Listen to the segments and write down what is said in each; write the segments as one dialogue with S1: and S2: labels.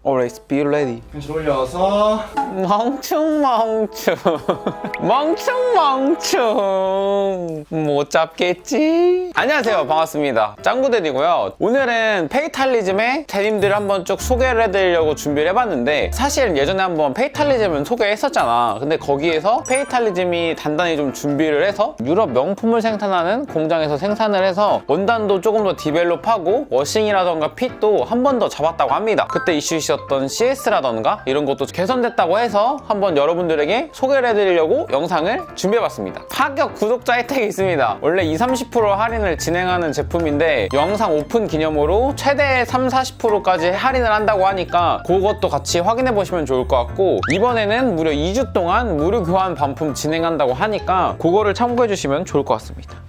S1: Always be ready.
S2: 펜슬 올려서
S1: 멍충 멍충 못 잡겠지? 안녕하세요, 반갑습니다. 짱구데디고요. 오늘은 페이탈리즘의 데님들을 한번 쭉 소개를 해드리려고 준비를 해봤는데, 사실 예전에 한번 페이탈리즘은 소개했었잖아. 근데 거기에서 페이탈리즘이 단단히 좀 준비를 해서 유럽 명품을 생산하는 공장에서 생산을 해서 원단도 조금 더 디벨롭하고 워싱이라던가 핏도 한 번 더 잡았다고 합니다. 그때 이슈 있었던 CS라던가 이런 것도 개선됐다고 해서 한번 여러분들에게 소개를 해드리려고 영상을 준비해봤습니다. 파격 구독자 혜택이 있습니다. 원래 20-30% 할인을 진행하는 제품인데 영상 오픈 기념으로 최대 30-40%까지 할인을 한다고 하니까 그것도 같이 확인해보시면 좋을 것 같고, 이번에는 무려 2주 동안 무료 교환 반품 진행한다고 하니까 그거를 참고해주시면 좋을 것 같습니다.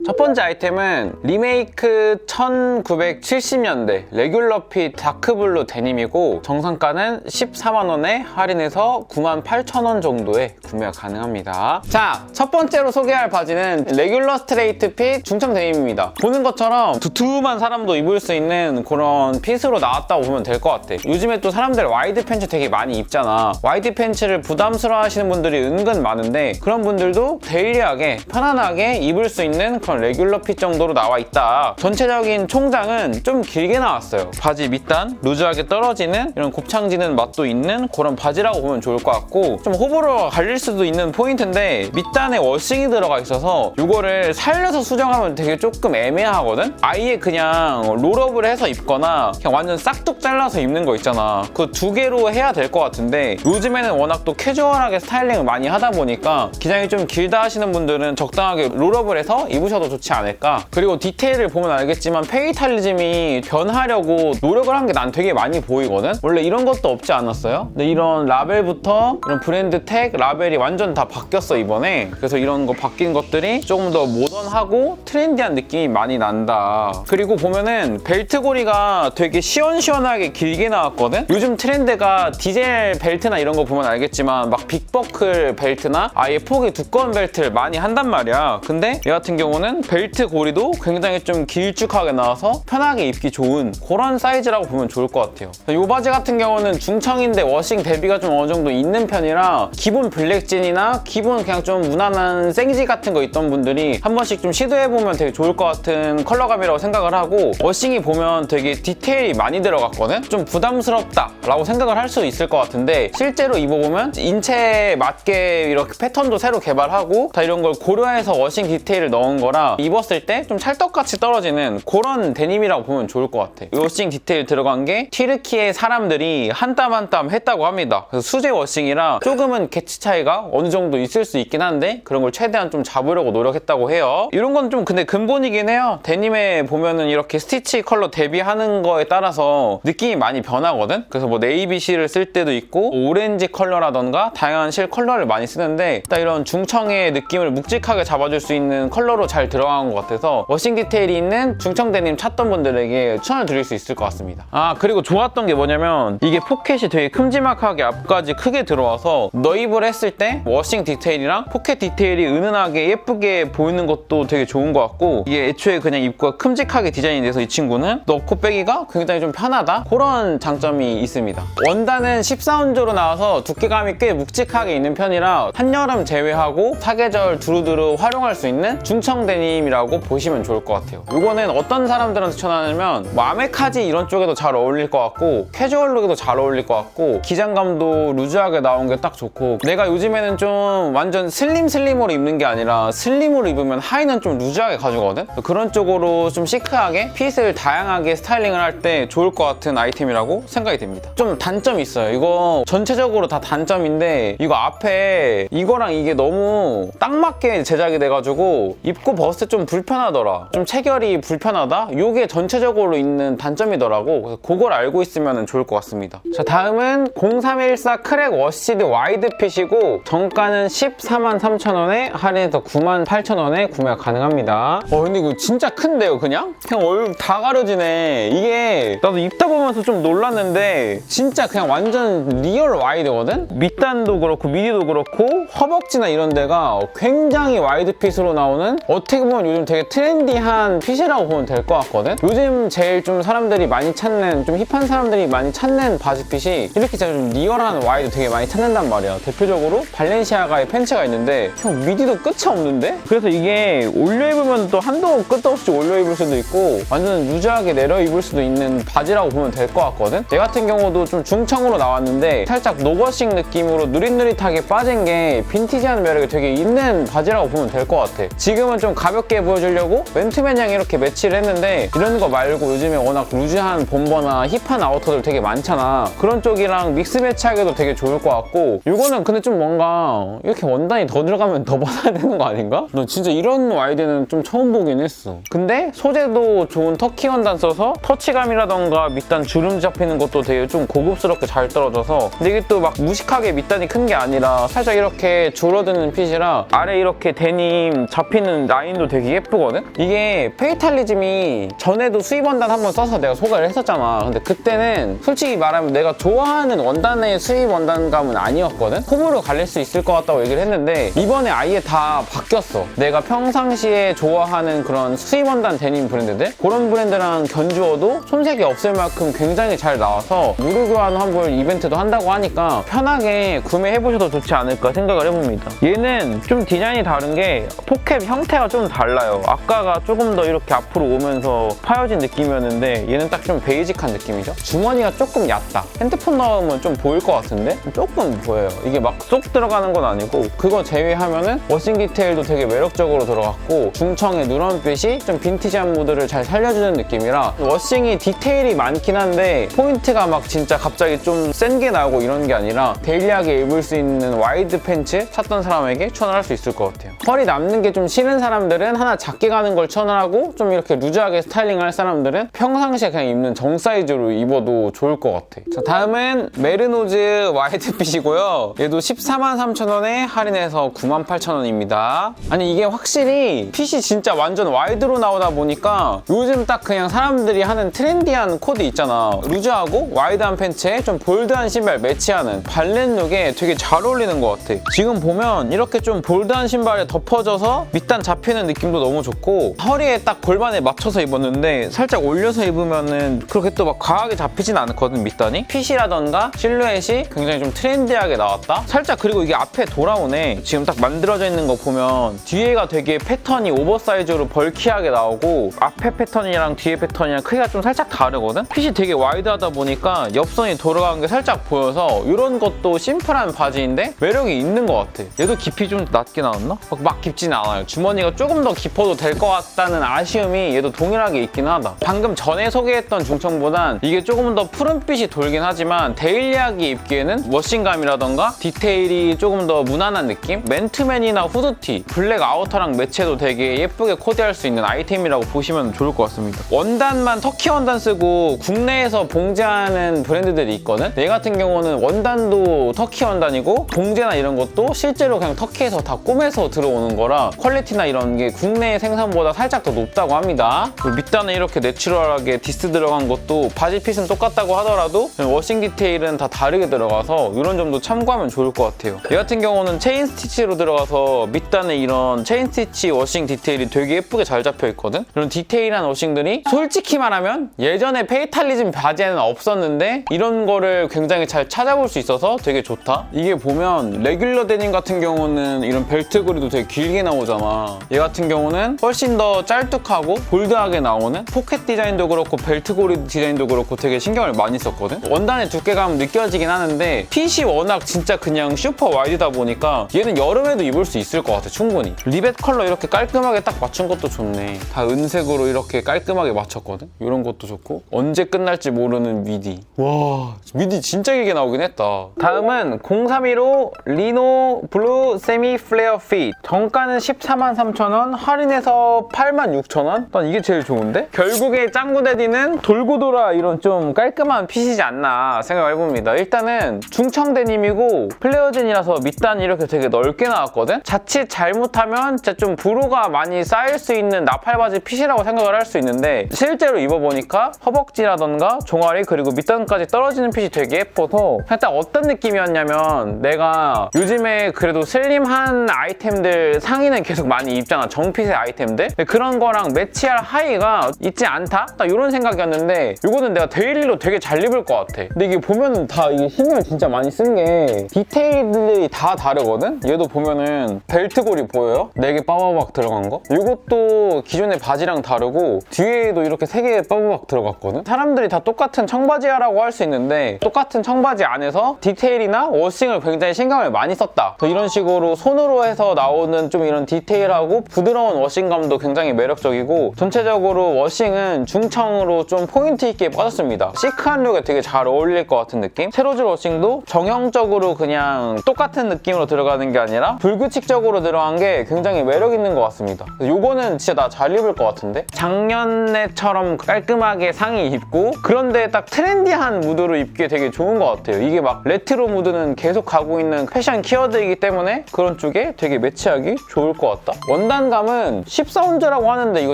S1: 첫 번째 아이템은 리메이크 1970년대 레귤러 핏 다크블루 데님이고, 정상가는 14만원에 할인해서 98,000원 정도에 구매가 가능합니다. 자, 첫 번째로 소개할 바지는 레귤러 스트레이트 핏 중청 데님입니다. 보는 것처럼 두툼한 사람도 입을 수 있는 그런 핏으로 나왔다고 보면 될 것 같아. 요즘에 또 사람들 와이드 팬츠 되게 많이 입잖아. 와이드 팬츠를 부담스러워 하시는 분들이 은근 많은데, 그런 분들도 데일리하게 편안하게 입을 수 있는 그런 레귤러 핏 정도로 나와 있다. 전체적인 총장은 좀 길게 나왔어요. 바지 밑단 루즈하게 떨어지는 이런 곱창지는 맛도 있는 그런 바지라고 보면 좋을 것 같고, 좀 호불호가 갈릴 수도 있는 포인트인데 밑단에 워싱이 들어가 있어서 이거를 살려서 수정하면 되게 조금 애매하거든? 아예 그냥 롤업을 해서 입거나 그냥 완전 싹둑 잘라서 입는 거 있잖아. 그 두 개로 해야 될 것 같은데, 요즘에는 워낙 또 캐주얼하게 스타일링을 많이 하다 보니까 기장이 좀 길다 하시는 분들은 적당하게 롤업을 해서 입으셔도 좋지 않을까. 그리고 디테일을 보면 알겠지만 페이탈리즘이 변하려고 노력을 한 게 난 되게 많이 보이거든? 원래 이런 것도 없지 않았어요? 근데 이런 라벨부터 이런 브랜드 택, 라벨이 완전 다 바뀌었어 이번에. 그래서 이런 거 바뀐 것들이 조금 더 모던하고 트렌디한 느낌이 많이 난다. 그리고 보면은 벨트 고리가 되게 시원시원하게 길게 나왔거든? 요즘 트렌드가 디젤 벨트나 이런 거 보면 알겠지만 막 빅버클 벨트나 아예 폭이 두꺼운 벨트를 많이 한단 말이야. 근데 얘 같은 경우는 벨트 고리도 굉장히 좀 길쭉하게 나와서 편하게 입기 좋은 그런 사이즈라고 보면 좋을 것 같아요. 이 바지 같은 경우는 중청인데 워싱 대비가 좀 어느 정도 있는 편이라 기본 블랙진이나 기본 그냥 좀 무난한 생지 같은 거 있던 분들이 한 번씩 좀 시도해보면 되게 좋을 것 같은 컬러감이라고 생각을 하고, 워싱이 보면 되게 디테일이 많이 들어갔거든? 좀 부담스럽다 라고 생각을 할 수 있을 것 같은데, 실제로 입어보면 인체에 맞게 이렇게 패턴도 새로 개발하고 다 이런 걸 고려해서 워싱 디테일을 넣은 거라 입었을 때 좀 찰떡같이 떨어지는 그런 데님이라고 보면 좋을 것 같아. 워싱 디테일 들어간 게 튀르키예 사람들이 한 땀 한 땀 했다고 합니다. 그래서 수제 워싱이라 조금은 개치 차이가 어느 정도 있을 수 있긴 한데 그런 걸 최대한 좀 잡으려고 노력했다고 해요. 이런 건 좀 근데 근본이긴 해요. 데님에 보면은 이렇게 스티치 컬러 대비하는 거에 따라서 느낌이 많이 변하거든? 그래서 뭐 네이비 실을 쓸 때도 있고 오렌지 컬러라던가 다양한 실 컬러를 많이 쓰는데, 딱 이런 중청의 느낌을 묵직하게 잡아줄 수 있는 컬러로 잘 들어간 것 같아서 워싱 디테일이 있는 중청 데님 찾던 분들에게 추천을 드릴 수 있을 것 같습니다. 아, 그리고 좋았던 게 뭐냐면 이게 포켓이 되게 큼지막하게 앞까지 크게 들어와서 너입을 했을 때 워싱 디테일이랑 포켓 디테일이 은은하게 예쁘게 보이는 것도 되게 좋은 것 같고, 이게 애초에 그냥 입구가 큼직하게 디자인이 돼서 이 친구는 넣고 빼기가 굉장히 좀 편하다, 그런 장점이 있습니다. 원단은 14온조로 나와서 두께감이 꽤 묵직하게 있는 편이라 한여름 제외하고 사계절 두루두루 활용할 수 있는 중청 데님이라고 보시면 좋을 것 같아요. 이거는 어떤 사람들한테 추천하냐면 뭐 아메카지 이런 쪽에도 잘 어울릴 것 같고 캐주얼룩에도 잘 어울릴 것 같고 기장감도 루즈하게 나온 게 딱 좋고, 내가 요즘에는 좀 완전 슬림으로 입는 게 아니라 슬림으로 입으면 하의는 좀 루즈하게 가져거든? 그런 쪽으로 좀 시크하게 핏을 다양하게 스타일링을 할 때 좋을 것 같은 아이템이라고 생각이 됩니다. 좀 단점이 있어요. 이거 전체적으로 다 단점인데, 이거 앞에 이거랑 이게 너무 딱 맞게 제작이 돼가지고 입고 벗을 때 좀 불편하더라. 좀 체결이 불편하다? 이게 전체적으로 있는 단점이더라고. 그래서 그걸 알고 있으면 좋을 것 같습니다. 자, 다음은 0314 크랙 워시드 와이드 핏이고 정가는 143,000원에 할인해서 98,000원에 구매가 가능합니다. 근데 이거 진짜 큰데요, 그냥 얼굴 다 가려지네. 이게 나도 입다 보면서 좀 놀랐는데 진짜 그냥 완전 리얼 와이드거든? 밑단도 그렇고 미디도 그렇고 허벅지나 이런 데가 굉장히 와이드 핏으로 나오는, 어떻게 보면 요즘 되게 트렌디한 핏이라고 보면 될 것 같거든? 요즘 제일 좀 사람들이 많이 찾는, 좀 힙한 사람들이 많이 찾는 바지 핏이 이렇게 좀 리얼한 와이드 되게 많이 찾는단 말이야. 대표적으로 발렌시아가의 팬츠가 있는데 형 미디도 끝이 없는데? 그래서 이게 올려 입으면 또 한도 끝도 없이 올려 입을 수도 있고 완전 루즈하게 내려 입을 수도 있는 바지라고 보면 될 것 같거든? 얘 같은 경우도 좀 중청으로 나왔는데 살짝 노거싱 느낌으로 느릿느릿하게 빠진 게 빈티지한 매력이 되게 있는 바지라고 보면 될 것 같아. 지금은 좀 가볍게 보여주려고 맨투맨 양 이렇게 매치를 했는데 이런 거 말고 요즘에 워낙 루즈한 bomber나 힙한 아우터들 되게 많잖아. 그런 쪽이랑 믹스 매치하기도 되게 좋을 것 같고 이거는 근데 좀 뭔가 이렇게 원단이 더 들어가면 더 받아야 되는 거 아닌가? 난 진짜 이런 와이드는 좀 처음 보긴 했어. 근데 소재도 좋은 터키 원단 써서 터치감이라던가 밑단 주름 잡히는 것도 되게 좀 고급스럽게 잘 떨어져서 근데 이게 또 막 무식하게 밑단이 큰 게 아니라 살짝 이렇게 줄어드는 핏이라 아래 이렇게 데님 잡히는 라인도 되게 예쁘거든? 이게 페이탈리즘이 전에도 수입 원단 한번 써서 내가 소개를 했었잖아. 근데 그때는 솔직히 말하면 내가 좋아하는 원단의 수입 원단감은 아니었거든? 호불호 갈릴 수 있을 것 같다고 얘기를 했는데 이번에 아예 다 바뀌었어. 내가 평상시에 좋아하는 그런 수입 원단 데님 브랜드들 그런 브랜드랑 견주어도 손색이 없을 만큼 굉장히 잘 나와서 무료 교환 환불 이벤트도 한다고 하니까 편하게 구매해보셔도 좋지 않을까 생각을 해봅니다. 얘는 좀 디자인이 다른 게 포켓 형태가 좀 달라요. 아까가 조금 더 이렇게 앞으로 오면서 파여진 느낌이었는데 얘는 딱 좀 베이직한 느낌이죠. 주머니가 조금 얕다. 핸드폰 넣으면 좀 보일 것 같은데 조금 보여요. 이게 막 쏙 들어가는 건 아니고 그거 제외하면은 워싱 디테일도 되게 매력적으로 들어갔고 중청의 누런빛이 좀 빈티지한 무드를 잘 살려주는 느낌이라 워싱이 디테일이 많긴 한데 포인트가 막 진짜 갑자기 좀 센 게 나오고 이런 게 아니라 데일리하게 입을 수 있는 와이드 팬츠 찾던 사람에게 추천을 할 수 있을 것 같아요. 허리 남는 게 좀 싫은 사람들은 하나 작게 가는 걸 추천을 하고 좀 이렇게 루즈하게 스타일링할 사람들은 평상시에 그냥 입는 정 사이즈로 입어도 좋을 것 같아. 자, 다음은 메르노즈 와이드 핏이고요. 얘도 143,000원에 할인해서 98,000원입니다. 아니 이게 확실히 핏이 진짜 완전 와이드로 나오다 보니까 요즘 딱 그냥 사람들이 하는 트렌디한 코디 있잖아. 루즈하고 와이드한 팬츠에 좀 볼드한 신발 매치하는 발렌 룩에 되게 잘 어울리는 것 같아. 지금 보면 이렇게 좀 볼드한 신발에 덮어져서 밑단 잡히는 느낌도 너무 좋고 허리에 딱 골반에 맞춰서 입었는데 살짝 올려서 입으면은 그렇게 또 막 과하게 잡히진 않거든 밑단이. 핏이라던가 실루엣이 굉장히 좀 트렌디하게 나왔다. 살짝 그리고 이게 앞에 돌아오네. 지금 딱 만들어져 있는 거 보면 뒤에가 되게 패턴이 오버사이즈로 벌키하게 나오고 앞에 패턴이랑 뒤에 패턴이랑 크기가 좀 살짝 다르거든? 핏이 되게 와이드하다 보니까 옆선이 돌아간 게 살짝 보여서 이런 것도 심플한 바지인데 매력이 있는 것 같아. 얘도 깊이 좀 낮게 나왔나? 막 깊진 않아요. 주머니가 조금 더 깊어도 될 것 같다는 아쉬움이 얘도 동일하게 있긴 하다. 방금 전에 소개했던 중청보단 이게 조금 더 푸른빛이 돌긴 하지만 데일리하게 입기에는 워싱감이라던가 디테일이 조금 더 무난한 느낌? 맨투맨이나 후드티, 블랙 아우터랑 매치해도 되게 예쁘게 코디할 수 있는 아이템이라고 보시면 좋을 것 같습니다. 원단만 터키 원단 쓰고 국내에서 봉제하는 브랜드들이 있거든? 얘 같은 경우는 원단도 터키 원단이고 봉제나 이런 것도 실제로 그냥 터키에서 다 꼬매서 들어오는 거라 퀄리티나 이런 게 국내 생산보다 살짝 더 높다고 합니다. 그리고 밑단에 이렇게 내추럴하게 디스 들어간 것도 바지 핏은 똑같다고 하더라도 워싱 디테일은 다 다르게 들어가서 이런 점도 참고하면 좋을 것 같아요. 얘 같은 경우는 체인 스티치로 들어가서 밑단에 이런 체인 스티치 워싱 디테일이 되게 예쁘게 잘 잡혀 있거든? 이런 디테일한 워싱들이 솔직히 말하면 예전에 페이탈리즘 바지에는 없었는데 이런 거를 굉장히 잘 찾아볼 수 있어서 되게 좋다. 이게 보면 레귤러 데님 같은 경우는 이런 벨트 그리도 되게 길게 나오잖아. 얘 같은 경우는 훨씬 더 짤뚝하고 볼드하게 나오는 포켓 디자인도 그렇고 벨트 고리 디자인도 그렇고 되게 신경을 많이 썼거든? 원단의 두께감은 느껴지긴 하는데 핏이 워낙 진짜 그냥 슈퍼 와이드다 보니까 얘는 여름에도 입을 수 있을 것 같아, 충분히. 리벳 컬러 이렇게 깔끔하게 딱 맞춘 것도 좋네. 다 은색으로 이렇게 깔끔하게 맞췄거든? 이런 것도 좋고 언제 끝날지 모르는 미디. 와, 미디 진짜 길게 나오긴 했다. 다음은 0315 리노 블루 세미 플레어 핏. 정가는 143,000원, 할인해서 86,000원? 난 이게 제일 좋은데? 결국에 짱구데디는 돌고 돌아 이런 좀 깔끔한 핏이지 않나 생각을 해봅니다. 일단은 중청 데님이고 플레어진이라서 밑단이 이렇게 되게 넓게 나왔거든? 자칫 잘못하면 진짜 좀 브로가 많이 쌓일 수 있는 나팔바지 핏이라고 생각을 할 수 있는데 실제로 입어보니까 허벅지라던가 종아리 그리고 밑단까지 떨어지는 핏이 되게 예뻐서 살짝 어떤 느낌이었냐면 내가 요즘에 그래도 슬림한 아이템들 상의는 계속 많이 입잖아. 핏이나 정핏의 아이템들 그런 거랑 매치할 하의가 있지 않다? 딱 이런 생각이었는데 이거는 내가 데일리로 되게 잘 입을 것 같아. 근데 이게 보면은 다 이게 신경을 진짜 많이 쓴 게 디테일들이 다 다르거든? 얘도 보면은 벨트골이 보여요? 4개 빠바박 들어간 거? 이것도 기존의 바지랑 다르고 뒤에도 이렇게 3개 빠바박 들어갔거든? 사람들이 다 똑같은 청바지야라고 할 수 있는데 똑같은 청바지 안에서 디테일이나 워싱을 굉장히 신경을 많이 썼다. 이런 식으로 손으로 해서 나오는 좀 이런 디테일하고 부드러운 워싱감도 굉장히 매력적이고 전체적으로 워싱은 중청으로 좀 포인트 있게 빠졌습니다. 시크한 룩에 되게 잘 어울릴 것 같은 느낌? 세로줄 워싱도 정형적으로 그냥 똑같은 느낌으로 들어가는 게 아니라 불규칙적으로 들어간 게 굉장히 매력 있는 것 같습니다. 요거는 진짜 나 잘 입을 것 같은데? 작년에처럼 깔끔하게 상의 입고 그런데 딱 트렌디한 무드로 입기에 되게 좋은 것 같아요. 이게 막 레트로 무드는 계속 가고 있는 패션 키워드이기 때문에 그런 쪽에 되게 매치하기 좋을 것 같다. 원단감은 14온즈라고 하는데 이거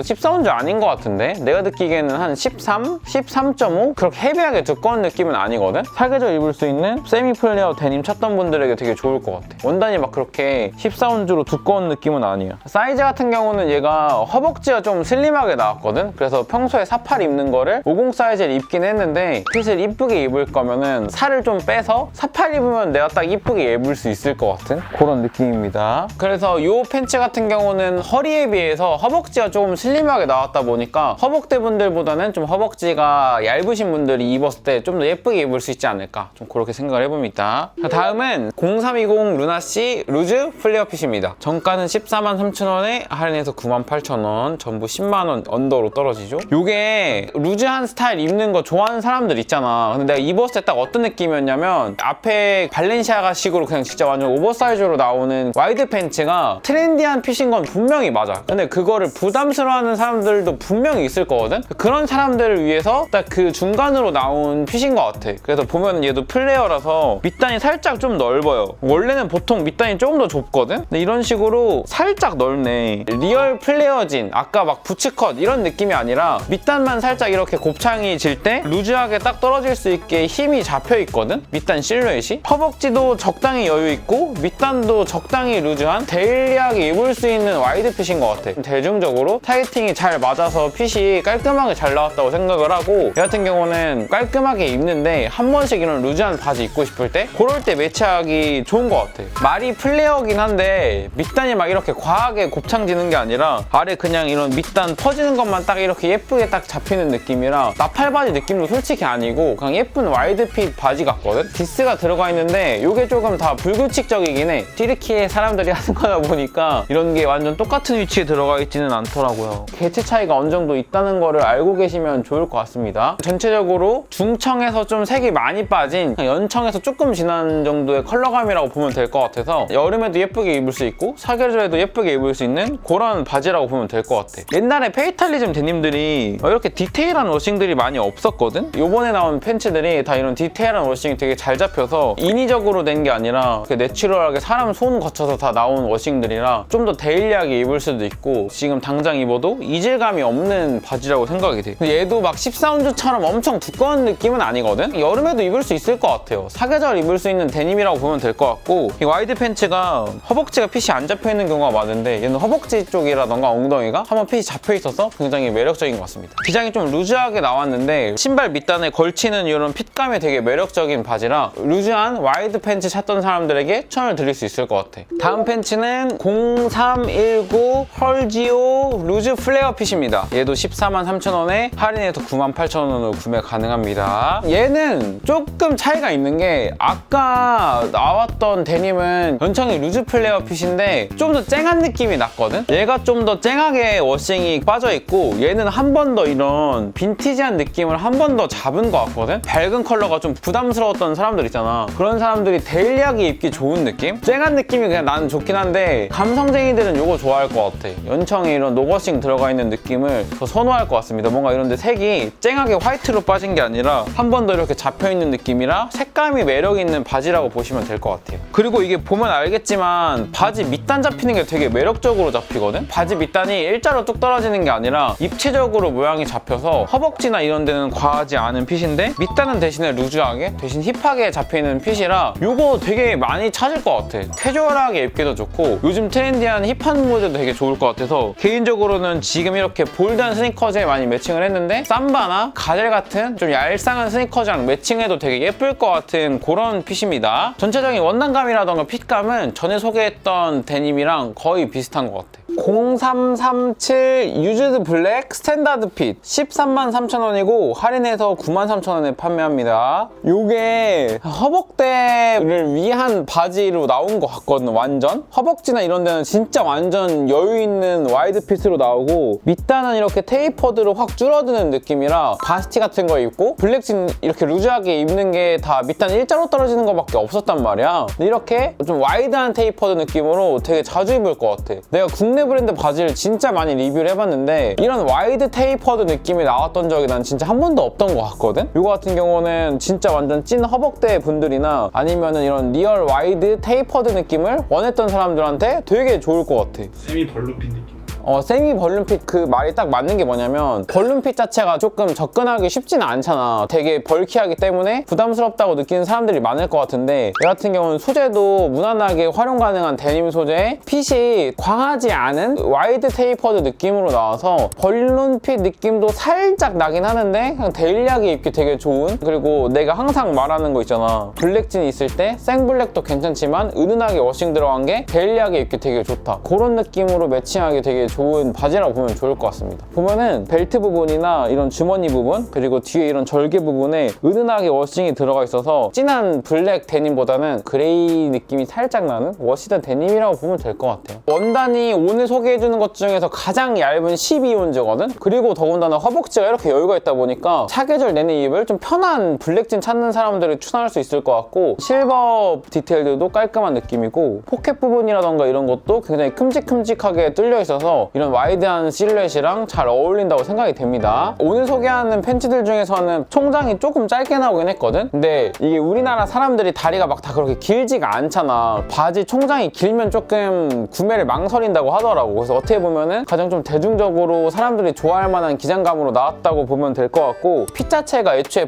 S1: 14온즈 아닌 것 같은데? 내가 느끼기에는 한 13? 13.5? 그렇게 헤비하게 두꺼운 느낌은 아니거든? 사계절 입을 수 있는 세미 플레어 데님 찾던 분들에게 되게 좋을 것 같아. 원단이 막 그렇게 14온즈로 두꺼운 느낌은 아니야. 사이즈 같은 경우는 얘가 허벅지가 좀 슬림하게 나왔거든? 그래서 평소에 48 입는 거를 50 사이즈를 입긴 했는데 핏을 이쁘게 입을 거면은 살을 좀 빼서 48 입으면 내가 딱 이쁘게 입을 수 있을 것 같은 그런 느낌입니다. 그래서 이 팬츠 같은 경우는 허리에 비해서 허벅지가 조금 슬림하게 나왔다 보니까 허벅대 분들보다는 좀 허벅지가 얇으신 분들이 입었을 때 좀 더 예쁘게 입을 수 있지 않을까 좀 그렇게 생각을 해봅니다. 다음은 0320 루나씨 루즈 플레어 핏입니다. 정가는 143,000원에 할인해서 98,000원, 전부 10만원 언더로 떨어지죠. 요게 루즈한 스타일 입는 거 좋아하는 사람들 있잖아. 근데 내가 입었을 때 딱 어떤 느낌이었냐면 앞에 발렌시아가 식으로 그냥 진짜 완전 오버사이즈로 나오는 와이드 팬츠가 트렌디한 핏인 건 분명히 맞아. 근데 그거를 부담스러워하는 사람들도 분명히 있을 거거든? 그런 사람들을 위해서 딱 그 중간으로 나온 핏인 것 같아. 그래서 보면 얘도 플레어라서 밑단이 살짝 좀 넓어요. 원래는 보통 밑단이 조금 더 좁거든? 근데 이런 식으로 살짝 넓네. 리얼 플레어진, 아까 막 부츠컷 이런 느낌이 아니라 밑단만 살짝 이렇게 곱창이 질 때 루즈하게 딱 떨어질 수 있게 힘이 잡혀 있거든? 밑단 실루엣이. 허벅지도 적당히 여유 있고 밑단도 적당히 루즈한 데일리하게 입을 수 있는 와이드 핏인 것 같아. 대중적으로 타이팅이 잘 맞아서 핏이 깔끔하게 잘 나왔다고 생각을 하고 얘 같은 경우는 깔끔하게 입는데 한 번씩 이런 루즈한 바지 입고 싶을 때 그럴 때 매치하기 좋은 것 같아. 말이 플레어긴 한데 밑단이 막 이렇게 과하게 곱창지는 게 아니라 아래 그냥 이런 밑단 퍼지는 것만 딱 이렇게 예쁘게 딱 잡히는 느낌이라 나팔 바지 느낌도 솔직히 아니고 그냥 예쁜 와이드 핏 바지 같거든? 디스가 들어가 있는데 이게 조금 다 불규칙적이긴 해. 튀르키예 사람들이 하는 거다 보니까 이런 게 완전 똑같은 위치에 들어가 있지는 않더라고요. 개체 차이가 어느 정도 있다는 거를 알고 계시면 좋을 것 같습니다. 전체적으로 중청에서 좀 색이 많이 빠진 연청에서 조금 진한 정도의 컬러감이라고 보면 될 것 같아서 여름에도 예쁘게 입을 수 있고 사계절에도 예쁘게 입을 수 있는 그런 바지라고 보면 될 것 같아. 옛날에 페이탈리즘 데님들이 이렇게 디테일한 워싱들이 많이 없었거든? 요번에 나온 팬츠들이 다 이런 디테일한 워싱이 되게 잘 잡혀서 인위적으로 낸 게 아니라 내추럴하게 사람 손 거쳐서 다 나온 워싱들이라 좀 더 데일리하게 입을 수도 있고 지금 당장 입어도 이질감이 없는 바지라고 생각이 돼. 근데 얘도 막 14온즈처럼 엄청 두꺼운 느낌은 아니거든? 여름에도 입을 수 있을 것 같아요. 사계절 입을 수 있는 데님이라고 보면 될 것 같고 이 와이드 팬츠가 허벅지가 핏이 안 잡혀있는 경우가 많은데 얘는 허벅지 쪽이라던가 엉덩이가 한번 핏이 잡혀있어서 굉장히 매력적인 것 같습니다. 디자인이 좀 루즈하게 나왔는데 신발 밑단에 걸치는 이런 핏감이 되게 매력적인 바지라 루즈한 와이드 팬츠 찾던 사람들에게 추천을 드릴 수 있을 것 같아. 다음 팬츠는 0319 펄지오 루즈 플레어 핏입니다. 얘도 143,000원에 할인해서 98,000원으로 구매 가능합니다. 얘는 조금 차이가 있는 게 아까 나왔던 데님은 연청이 루즈 플레어 핏인데 좀 더 쨍한 느낌이 났거든? 얘가 좀 더 쨍하게 워싱이 빠져있고 얘는 한 번 더 이런 빈티지한 느낌을 한 번 더 잡은 것 같거든? 밝은 컬러가 좀 부담스러웠던 사람들 있잖아. 그런 사람들이 데일리하게 입기 좋은 느낌? 쨍한 느낌이 그냥 나는 좋긴 한데 감성쟁이들은 이거 좋아할 것 같아. 연청에 이런 노거싱 들어가 있는 느낌을 더 선호할 것 같습니다. 뭔가 이런데 색이 쨍하게 화이트로 빠진 게 아니라 한 번 더 이렇게 잡혀있는 느낌이라 색감이 매력있는 바지라고 보시면 될 것 같아요. 그리고 이게 보면 알겠지만 바지 밑단 잡히는 게 되게 매력적으로 잡히거든? 바지 밑단이 일자로 뚝 떨어지는 게 아니라 입체적으로 모양이 잡혀서 허벅지나 이런 데는 과하지 않은 핏인데 밑단은 대신에 루즈하게 대신 힙하게 잡히는 핏이라 이거 되게 많이 찾을 것 같아. 캐주얼하게 입기도 좋고 요즘 트렌디한 힙한 소재도 되게 좋을 것 같아서 개인적으로는 지금 이렇게 볼드한 스니커즈에 많이 매칭을 했는데 삼바나 가젤 같은 좀 얄쌍한 스니커즈랑 매칭해도 되게 예쁠 것 같은 그런 핏입니다. 전체적인 원단감이라던가 핏감은 전에 소개했던 데님이랑 거의 비슷한 것 같아. 0337 유즈드 블랙 스탠다드 핏 133,000원이고 할인해서 93,000원에 판매합니다. 요게 허벅대를 위한 바지로 나온 것 같거든. 완전 허벅지나 이런 데는 진짜 완전 여유 있는 와이드 핏으로 나오고 밑단은 이렇게 테이퍼드로 확 줄어드는 느낌이라 바스티 같은 거 입고 블랙진 이렇게 루즈하게 입는 게 다 밑단 일자로 떨어지는 것밖에 없었단 말이야. 근데 이렇게 좀 와이드한 테이퍼드 느낌으로 되게 자주 입을 것 같아. 내가 국내 브랜드 바지를 진짜 많이 리뷰를 해봤는데 이런 와이드 테이퍼드 느낌이 나왔던 적이 난 진짜 한 번도 없던 것 같거든? 이거 같은 경우는 진짜 완전 찐 허벅대 분들이나 아니면은 이런 리얼 와이드 테이퍼드 느낌을 원했던 사람들한테 되게 좋을 것 같아.
S2: 세미 벌룬핏 느낌.
S1: 세미 벌룬핏 그 말이 딱 맞는 게 뭐냐면 벌룬핏 자체가 조금 접근하기 쉽지는 않잖아. 되게 벌키하기 때문에 부담스럽다고 느끼는 사람들이 많을 것 같은데 얘 같은 경우는 소재도 무난하게 활용 가능한 데님 소재에 핏이 광하지 않은 와이드 테이퍼드 느낌으로 나와서 벌룬핏 느낌도 살짝 나긴 하는데 그냥 데일리하게 입기 되게 좋은, 그리고 내가 항상 말하는 거 있잖아. 블랙진 있을 때 생블랙도 괜찮지만 은은하게 워싱 들어간 게 데일리하게 입기 되게 좋다. 그런 느낌으로 매칭하기 되게 좋은 바지라고 보면 좋을 것 같습니다. 보면은 벨트 부분이나 이런 주머니 부분 그리고 뒤에 이런 절개 부분에 은은하게 워싱이 들어가 있어서 진한 블랙 데님보다는 그레이 느낌이 살짝 나는 워시드 데님이라고 보면 될 것 같아요. 원단이 오늘 소개해주는 것 중에서 가장 얇은 12온즈거든? 그리고 더군다나 허벅지가 이렇게 여유가 있다 보니까 사계절 내내 입을 좀 편한 블랙진 찾는 사람들을 추천할 수 있을 것 같고 실버 디테일들도 깔끔한 느낌이고 포켓 부분이라던가 이런 것도 굉장히 큼직큼직하게 뚫려 있어서 이런 와이드한 실루엣이랑 잘 어울린다고 생각이 됩니다. 오늘 소개하는 팬츠들 중에서는 총장이 조금 짧게 나오긴 했거든? 근데 이게 우리나라 사람들이 다리가 막 다 그렇게 길지가 않잖아. 바지 총장이 길면 조금 구매를 망설인다고 하더라고. 그래서 어떻게 보면은 가장 좀 대중적으로 사람들이 좋아할 만한 기장감으로 나왔다고 보면 될 것 같고 핏 자체가 애초에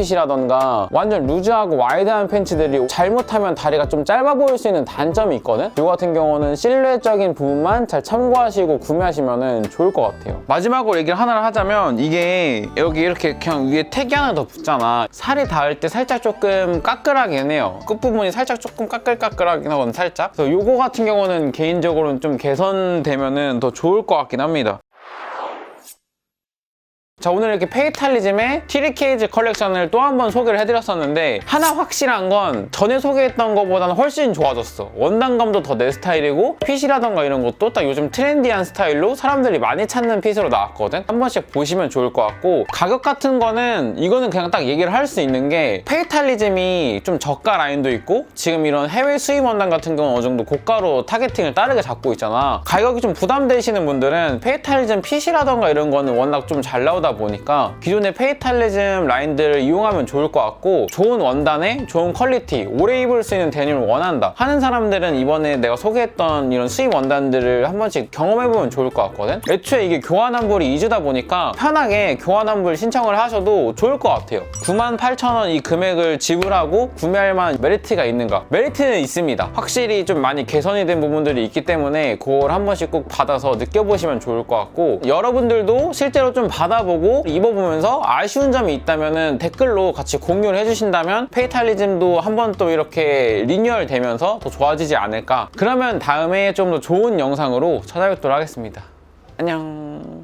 S1: 벌룬핏이라던가 완전 루즈하고 와이드한 팬츠들이 잘못하면 다리가 좀 짧아 보일 수 있는 단점이 있거든? 이거 같은 경우는 실루엣적인 부분만 잘 참고하시고 구매하시면 좋을 것 같아요. 마지막으로 얘기를 하나를 하자면 이게 여기 이렇게 그냥 위에 택이 하나 더 붙잖아. 살이 닿을 때 살짝 조금 까끌하긴 해요. 끝부분이 살짝 조금 까끌까끌하긴 하거든, 살짝. 그래서 요거 같은 경우는 개인적으로는 좀 개선되면 더 좋을 것 같긴 합니다. 자, 오늘 이렇게 페이탈리즘의 티리케이지 컬렉션을 또 한 번 소개를 해드렸었는데 하나 확실한 건 전에 소개했던 것보다는 훨씬 좋아졌어. 원단감도 더 내 스타일이고 핏이라던가 이런 것도 딱 요즘 트렌디한 스타일로 사람들이 많이 찾는 핏으로 나왔거든. 한 번씩 보시면 좋을 것 같고 가격 같은 거는 이거는 그냥 딱 얘기를 할 수 있는 게 페이탈리즘이 좀 저가 라인도 있고 지금 이런 해외 수입 원단 같은 경우는 어느 정도 고가로 타겟팅을 빠르게 잡고 있잖아. 가격이 좀 부담되시는 분들은 페이탈리즘 핏이라던가 이런 거는 워낙 좀 잘 나오다 보니까 기존의 페이탈리즘 라인들을 이용하면 좋을 것 같고 좋은 원단에 좋은 퀄리티, 오래 입을 수 있는 데님을 원한다 하는 사람들은 이번에 내가 소개했던 이런 수입 원단들을 한 번씩 경험해보면 좋을 것 같거든. 애초에 이게 교환환불이 2주다 보니까 편하게 교환환불 신청을 하셔도 좋을 것 같아요. 98,000원 이 금액을 지불하고 구매할 만한 메리트가 있는가? 메리트는 있습니다. 확실히 좀 많이 개선이 된 부분들이 있기 때문에 그걸 한 번씩 꼭 받아서 느껴보시면 좋을 것 같고 여러분들도 실제로 좀 받아보고 입어보면서 아쉬운 점이 있다면 댓글로 같이 공유를 해주신다면 페이탈리즘도 한번 또 이렇게 리뉴얼 되면서 더 좋아지지 않을까. 그러면 다음에 좀 더 좋은 영상으로 찾아뵙도록 하겠습니다. 안녕.